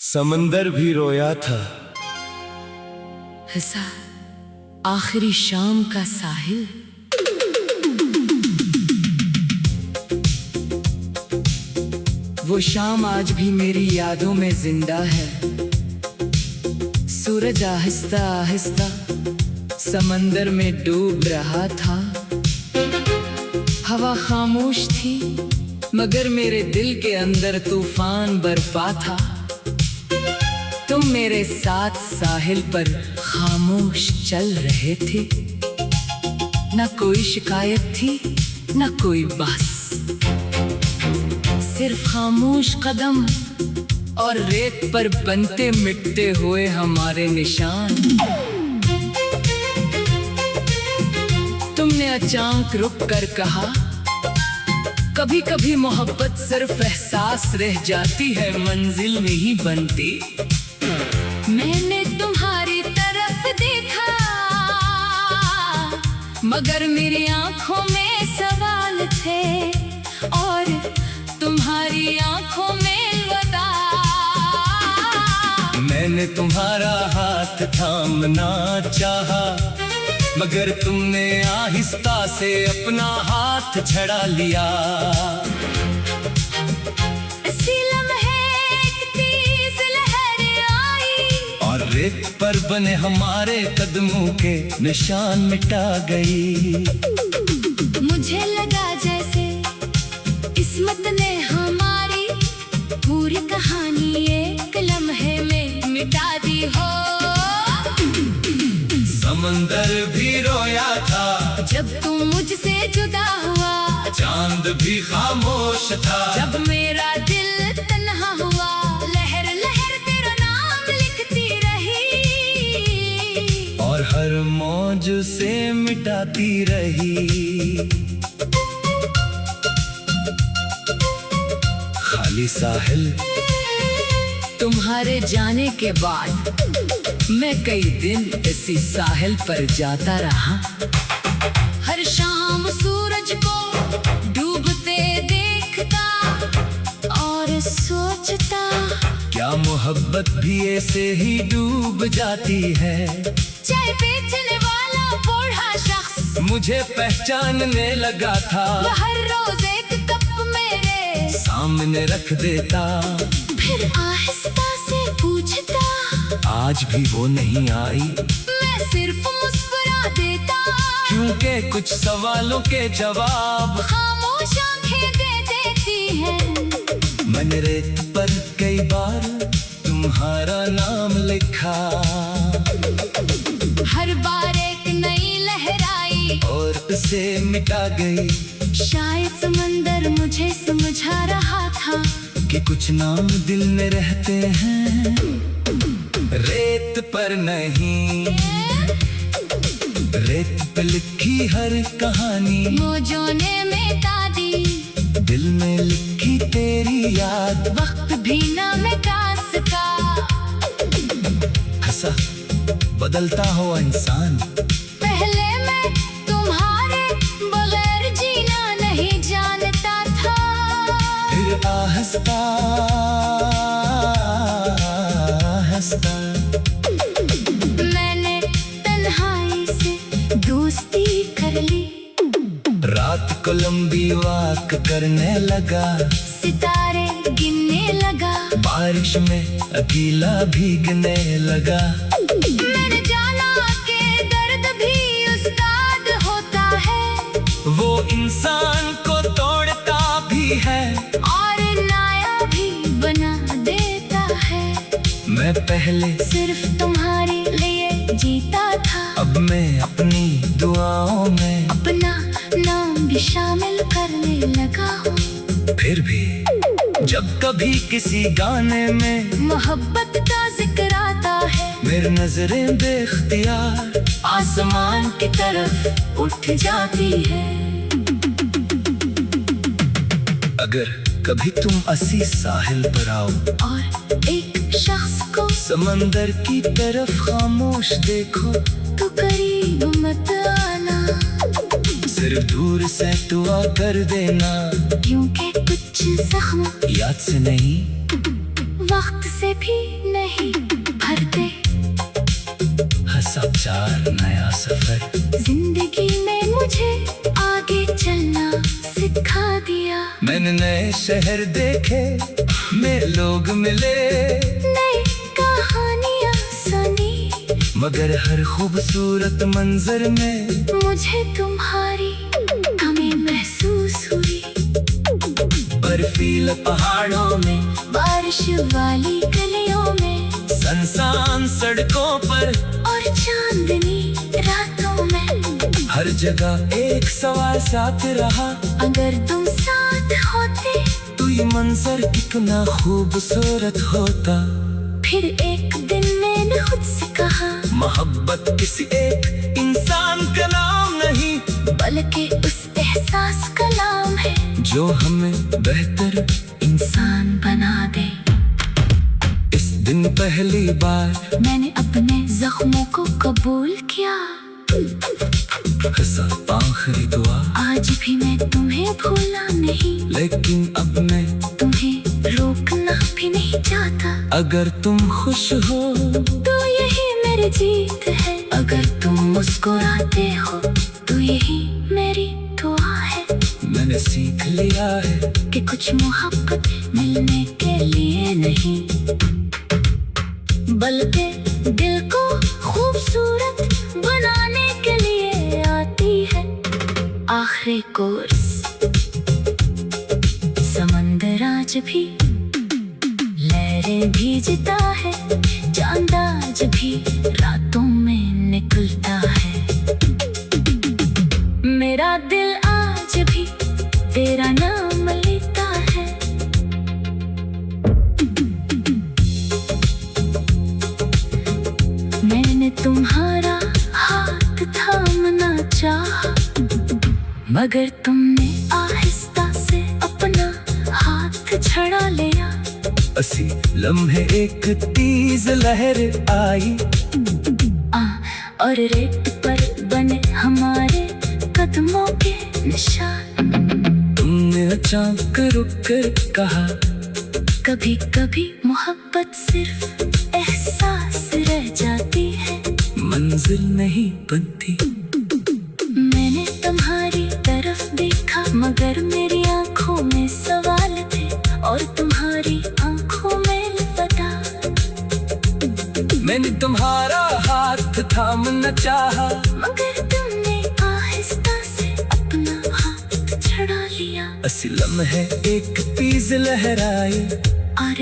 समंदर भी रोया था। हंसा आखिरी शाम का साहिल। वो शाम आज भी मेरी यादों में जिंदा है। सूरज आहिस्ता आहिस्ता समंदर में डूब रहा था। हवा खामोश थी मगर मेरे दिल के अंदर तूफान बरपा था। तुम मेरे साथ साहिल पर खामोश चल रहे थे। न कोई शिकायत थी न कोई बहस, सिर्फ खामोश कदम और रेत पर बनते मिटते हुए हमारे निशान। तुमने अचानक रुक कर कहा, कभी कभी मोहब्बत सिर्फ एहसास रह जाती है, मंजिल नहीं बनती। मैंने तुम्हारी तरफ देखा मगर मेरी आंखों में सवाल थे और तुम्हारी आंखों में अलविदा। मैंने तुम्हारा हाथ थामना चाहा मगर तुमने आहिस्ता से अपना हाथ छड़ा लिया। रेत पर बने हमारे कदमों के निशान मिटा गई। मुझे लगा जैसे किस्मत ने हमारी पूरी कहानी एक लम्हे में मिटा दी हो। समंदर भी रोया था जब तू मुझसे जुदा हुआ। चांद भी खामोश था जब मेरा दिल तन्हा हुआ। लहर लहर तेरा नाम लिखती रही और हर मौज से मिटाती रही। खाली साहिल। तुम्हारे जाने के बाद मैं कई दिन इसी साहिल पर जाता रहा। हर शाम सूरज को डूबते देखता और सोचता, क्या मोहब्बत भी ऐसे ही डूब जाती है। चाय बेचने वाला बूढ़ा शख्स मुझे पहचानने लगा था। वो हर रोज एक कप मेरे सामने रख देता, फिर आहिस्ता से पूछता, आज भी वो नहीं आई। मैं सिर्फ मुस्कुरा देता क्योंकि कुछ सवालों के जवाब खामोश आंखें दे देती हैं। मैंने रेत पर कई बार तुम्हारा नाम लिखा, हर बार एक नई लहर आई और उसे मिटा गई। शायद समंदर मुझे समझा रहा था कि कुछ नाम दिल में रहते हैं, रेत पर नहीं। रेत पे लिखी हर कहानी मौजों ने मिटा दी। दिल में लिखी तेरी याद वक्त भी ना मिटा सका। हंसा बदलता हो इंसान। पहले मैं तुम्हारे बगैर जीना नहीं जानता था। फिर आहिस्ता आहिस्ता मैंने तन्हाई से दोस्ती कर ली। रात को लंबी वाक करने लगा, सितारे गिनने लगा, बारिश में अकेला भीगने लगा। मैंने जाना कि दर्द भी उस्ताद होता है। वो इंसान को तोड़ता भी है और नया भी बना देता है। मैं पहले सिर्फ तुम्हारे लिए जीता था, अब मैं अपनी दुआओं में अपना नाम भी शामिल करने लगा हूँ। फिर भी जब कभी किसी गाने में मोहब्बत का जिक्र आता है, मेरी नजरें बेख्तियार आसमान की तरफ उठ जाती है। अगर कभी तुम असी साहिल पर आओ और एक शख्स को समंदर की तरफ खामोश देखो, तो करीब मत आना, सिर्फ दूर से दुआ कर देना। क्योंकि कुछ जख्म याद से नहीं वक्त से भी नहीं भरते। हंसाचार नया सफर जिंदगी में मुझे आगे चलना सिखा दिया। मैंने नए शहर देखे, में लोग मिले, नई कहानियां सुनी, मगर हर खूबसूरत मंजर में मुझे तुम्हारी कमी महसूस हुई। बर्फीले पहाड़ों में, बारिश वाली गलियों में, सुनसान सड़कों पर और चांदनी रातों में, हर जगह एक सवाल साथ रहा, अगर तुम साथ होते तो ये मंजर कितना खूबसूरत होता। फिर एक दिन मैंने खुद से कहा, मोहब्बत किसी एक इंसान का नाम नहीं, बल्कि उस एहसास का नाम है जो हमें बेहतर इंसान बना दे। इस दिन पहली बार मैंने अपने जख्मों को कबूल किया। हंसा आखिरी दुआ, आज भी मैं तुम्हें भूला नहीं, लेकिन अब मैं तुम्हें रोकना भी नहीं चाहता। अगर तुम खुश हो तो यही मेरी जीत है, अगर तुम मुस्कुराते हो तो यही मेरी दुआ है। मैंने सीख लिया है कि कुछ मोहब्बत मिलने के लिए नहीं, बल्कि दिल को खूबसूरत बनाने के लिए आती है। आखिरी कोर्स समंदर आज भी लहरें भीजता है, चांद आज भी रातों में निकलता है। मेरा दिल आज भी तेरा नाम लेता है। मैंने तुम्हारा हाथ थामना चाहा, मगर तुमने आहिस्ता से अपना हाथ छड़ा लिया। असी लम्हे एक तेज लहर आई, और रेत पर बने हमारे कदमों के निशान। तुमने अचानक रुक कर कहा, कभी कभी मोहब्बत सिर्फ एहसास रह जाती है, मंजिल नहीं बनती। मैंने तुम्हारी तरफ देखा, मगर मेरी आंखों में सवाल थे, और तुम्हारी आंखों में लपटा। मैंने तुम्हारा हाथ थामना चाहा, मगर तुमने आहिस्ता से अपना हाथ छड़ा लिया। असी लम्हे एक तेज लहर आई। और